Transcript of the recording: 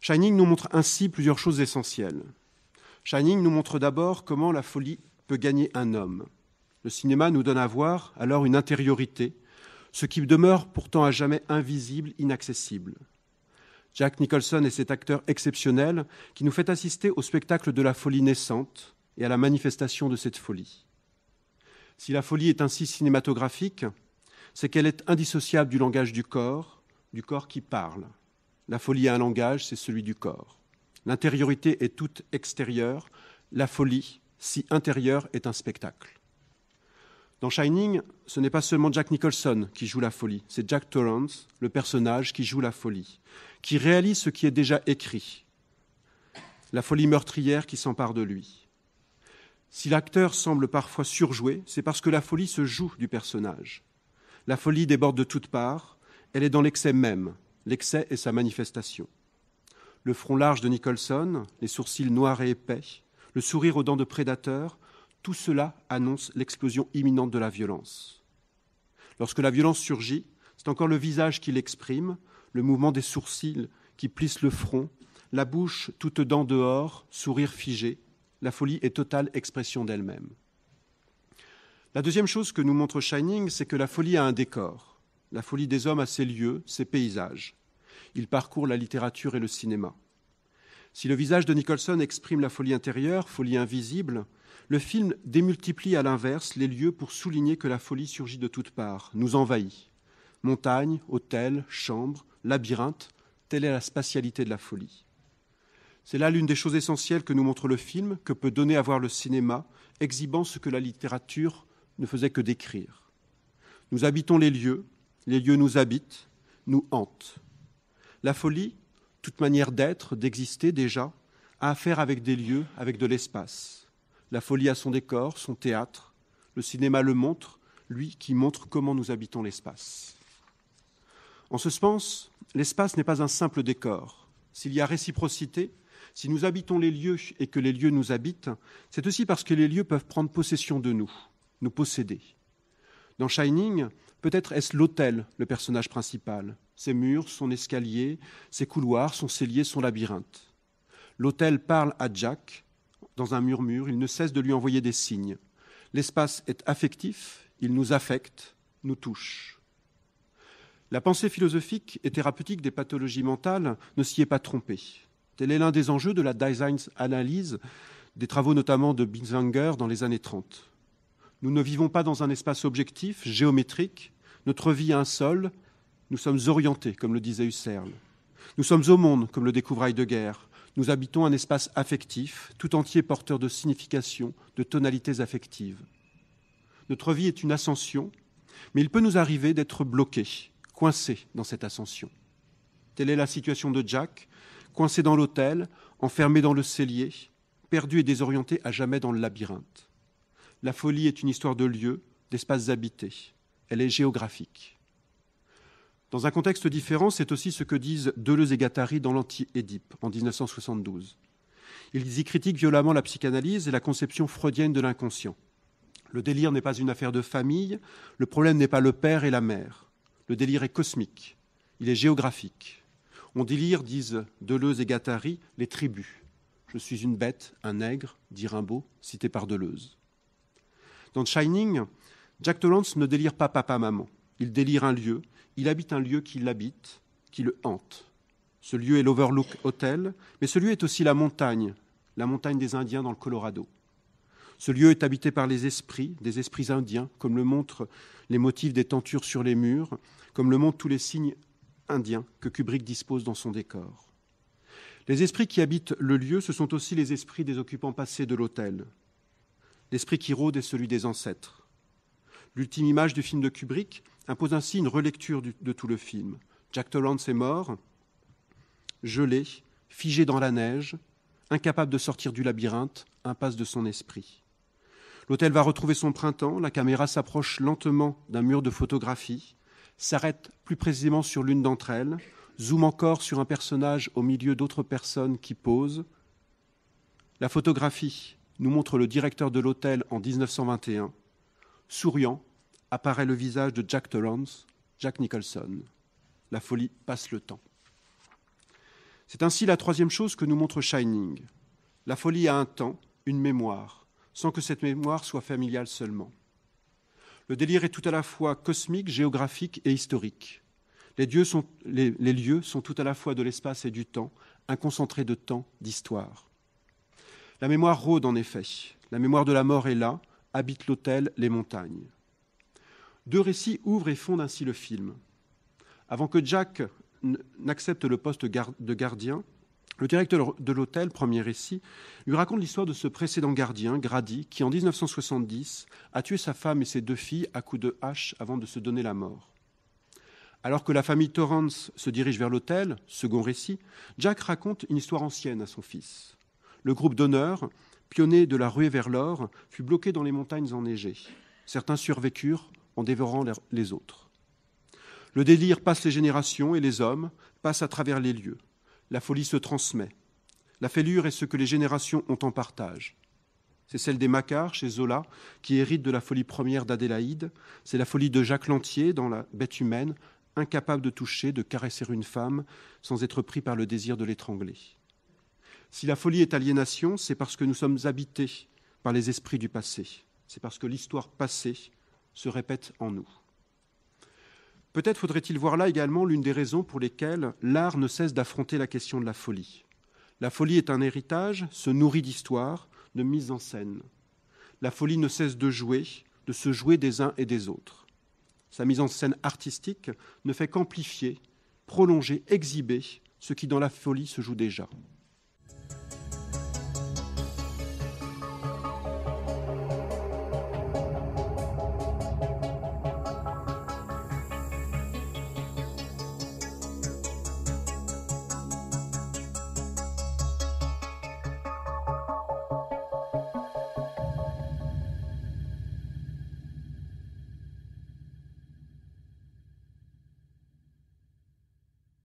Shining nous montre ainsi plusieurs choses essentielles. Shining nous montre d'abord comment la folie peut gagner un homme. Le cinéma nous donne à voir alors une intériorité, ce qui demeure pourtant à jamais invisible, inaccessible. Jack Nicholson est cet acteur exceptionnel qui nous fait assister au spectacle de la folie naissante et à la manifestation de cette folie. Si la folie est ainsi cinématographique, c'est qu'elle est indissociable du langage du corps qui parle. La folie a un langage, c'est celui du corps. L'intériorité est toute extérieure, la folie, si intérieure, est un spectacle. Dans Shining, ce n'est pas seulement Jack Nicholson qui joue la folie, c'est Jack Torrance, le personnage qui joue la folie, qui réalise ce qui est déjà écrit, la folie meurtrière qui s'empare de lui. Si l'acteur semble parfois surjoué, c'est parce que la folie se joue du personnage. La folie déborde de toutes parts, elle est dans l'excès même, l'excès est sa manifestation. Le front large de Nicholson, les sourcils noirs et épais, le sourire aux dents de prédateur, tout cela annonce l'explosion imminente de la violence. Lorsque la violence surgit, c'est encore le visage qui l'exprime, le mouvement des sourcils qui plissent le front, la bouche toute dents dehors, sourire figé. La folie est totale expression d'elle-même. La deuxième chose que nous montre Shining, c'est que la folie a un décor. La folie des hommes a ses lieux, ses paysages. Il parcourt la littérature et le cinéma. Si le visage de Nicholson exprime la folie intérieure, folie invisible, le film démultiplie à l'inverse les lieux pour souligner que la folie surgit de toutes parts, nous envahit. Montagnes, hôtels, chambres, labyrinthes, telle est la spatialité de la folie. C'est là l'une des choses essentielles que nous montre le film, que peut donner à voir le cinéma, exhibant ce que la littérature ne faisait que décrire. Nous habitons les lieux nous habitent, nous hantent. La folie, toute manière d'être, d'exister déjà, a affaire avec des lieux, avec de l'espace. La folie a son décor, son théâtre. Le cinéma le montre, lui qui montre comment nous habitons l'espace. En ce sens, l'espace n'est pas un simple décor. S'il y a réciprocité, si nous habitons les lieux et que les lieux nous habitent, c'est aussi parce que les lieux peuvent prendre possession de nous, nous posséder. Dans Shining, peut-être est-ce l'hôtel, le personnage principal. Ses murs, son escalier, ses couloirs, son cellier, son labyrinthe. L'hôtel parle à Jack dans un murmure, il ne cesse de lui envoyer des signes. L'espace est affectif, il nous affecte, nous touche. La pensée philosophique et thérapeutique des pathologies mentales ne s'y est pas trompée. Tel est l'un des enjeux de la design analyse, des travaux notamment de Binswanger dans les années 30. Nous ne vivons pas dans un espace objectif, géométrique. Notre vie a un sol. Nous sommes orientés, comme le disait Husserl. Nous sommes au monde, comme le découvre Heidegger. Nous habitons un espace affectif, tout entier porteur de signification, de tonalités affectives. Notre vie est une ascension, mais il peut nous arriver d'être bloqués, coincés dans cette ascension. Telle est la situation de Jack, coincé dans l'hôtel, enfermé dans le cellier, perdu et désorienté à jamais dans le labyrinthe. La folie est une histoire de lieux, d'espaces habités. Elle est géographique. Dans un contexte différent, c'est aussi ce que disent Deleuze et Guattari dans l'Anti-Édipe, en 1972. Ils y critiquent violemment la psychanalyse et la conception freudienne de l'inconscient. Le délire n'est pas une affaire de famille, le problème n'est pas le père et la mère. Le délire est cosmique, il est géographique. On délire, disent Deleuze et Guattari, les tribus. Je suis une bête, un nègre, dit Rimbaud, cité par Deleuze. Dans Shining, Jack Torrance ne délire pas papa-maman. Il délire un lieu, il habite un lieu qui l'habite, qui le hante. Ce lieu est l'Overlook Hotel, mais ce lieu est aussi la montagne des Indiens dans le Colorado. Ce lieu est habité par les esprits, des esprits indiens, comme le montrent les motifs des tentures sur les murs, comme le montrent tous les signes indiens que Kubrick dispose dans son décor. Les esprits qui habitent le lieu, ce sont aussi les esprits des occupants passés de l'hôtel. L'esprit qui rôde est celui des ancêtres. L'ultime image du film de Kubrick impose ainsi une relecture de tout le film. Jack Torrance est mort, gelé, figé dans la neige, incapable de sortir du labyrinthe, impasse de son esprit. L'hôtel va retrouver son printemps, la caméra s'approche lentement d'un mur de photographie, s'arrête plus précisément sur l'une d'entre elles, zoome encore sur un personnage au milieu d'autres personnes qui posent. La photographie nous montre le directeur de l'hôtel en 1921. Souriant, apparaît le visage de Jack Torrance, Jack Nicholson. La folie passe le temps. C'est ainsi la troisième chose que nous montre Shining. La folie a un temps, une mémoire, sans que cette mémoire soit familiale seulement. Le délire est tout à la fois cosmique, géographique et historique. Les lieux sont tout à la fois de l'espace et du temps, un concentré de temps, d'histoire. La mémoire rôde en effet. La mémoire de la mort est là, habite l'autel, les montagnes. Deux récits ouvrent et fondent ainsi le film. Avant que Jack n'accepte le poste de gardien, le directeur de l'hôtel, premier récit, lui raconte l'histoire de ce précédent gardien, Grady, qui en 1970 a tué sa femme et ses 2 filles à coups de hache avant de se donner la mort. Alors que la famille Torrance se dirige vers l'hôtel, second récit, Jack raconte une histoire ancienne à son fils. Le groupe d'honneur, pionnier de la ruée vers l'or, fut bloqué dans les montagnes enneigées. Certains survécurent en dévorant les autres. Le délire passe les générations et les hommes passent à travers les lieux. La folie se transmet. La fêlure est ce que les générations ont en partage. C'est celle des Macquart, chez Zola, qui hérite de la folie première d'Adélaïde. C'est la folie de Jacques Lantier dans La bête humaine, incapable de toucher, de caresser une femme sans être pris par le désir de l'étrangler. Si la folie est aliénation, c'est parce que nous sommes habités par les esprits du passé. C'est parce que l'histoire passée se répète en nous. Peut-être faudrait-il voir là également l'une des raisons pour lesquelles l'art ne cesse d'affronter la question de la folie. La folie est un héritage, se nourrit d'histoire, de mise en scène. La folie ne cesse de se jouer des uns et des autres. Sa mise en scène artistique ne fait qu'amplifier, prolonger, exhiber ce qui dans la folie se joue déjà.